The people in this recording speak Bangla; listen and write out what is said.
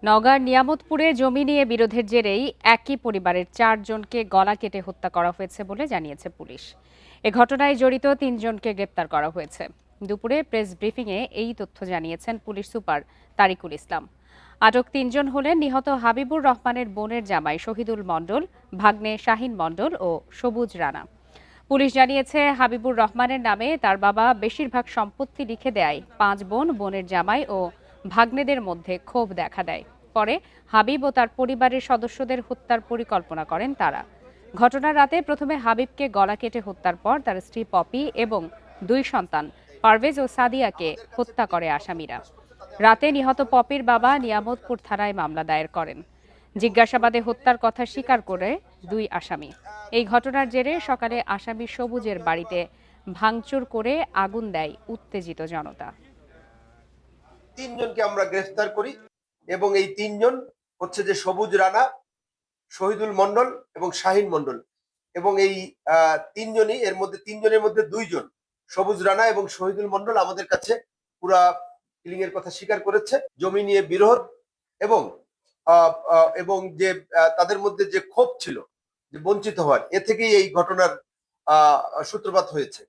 নওগাঁর নিয়ামতপুরে জমি নিয়ে বিরোধের জেরেই একই পরিবারের ৪ জনকে গলা কেটে হত্যা করা হয়েছে বলে জানিয়েছে পুলিশ। এ ঘটনায় জড়িত ৩ জনকে গ্রেপ্তার করা হয়েছে। দুপুরে প্রেস ব্রিফিংয়ে এই তথ্য জানিয়েছেন পুলিশ সুপার তারিকুল ইসলাম। আটক ৩ জন হলেন নিহত হাবিবুর রহমানের বোনের জামাই শহীদুল মণ্ডল, ভাগ্নে শাহিন মণ্ডল ও সবুজ রানা। পুলিশ জানিয়েছে, হাবিবুর রহমানের নামে তার বাবা বেশিরভাগ সম্পত্তি লিখে দেয় ৫ বোন, বোনের জামাই ও ভাগ্নেদের মধ্যে ক্ষোভ দেখা দেয়। পরে হাবিব ও তার পরিবারের সদস্যদের হত্যার পরিকল্পনা করেন তারা। ঘটনার রাতে প্রথমে হাবিবকে গলা কেটে হত্যার পর তার স্ত্রী পপি এবং ২ সন্তান পারভেজ ও সাদিয়াকে হত্যা করে আসামিরা। রাতে নিহত পপির বাবা নিয়ামতপুর থানায় মামলা দায়ের করেন। জিজ্ঞাসাবাদে হত্যার কথা স্বীকার করে ২ আসামি। এই ঘটনার জেরে সকালে আসামি সবুজের বাড়িতে ভাঙচুর করে আগুন দেয় উত্তেজিত জনতা। ৩ জনকে আমরা গ্রেফতার করি এবং এই ৩ জন হচ্ছে যে সবুজ রানা, শহীদুল মণ্ডল এবং শাহিন মণ্ডল। এবং এই ৩ জনই এর মধ্যে ৩ জনের মধ্যে ২ জন সবুজ রানা এবং শহীদুল মণ্ডল আমাদের কাছে পুরা কিলিং এর কথা স্বীকার করেছে। জমি নিয়ে বিরোধ এবং এবং যে তাদের মধ্যে যে ক্ষোভ ছিল যে বঞ্চিত হওয়ার, এ থেকেই এই ঘটনার সূত্রপাত হয়েছে।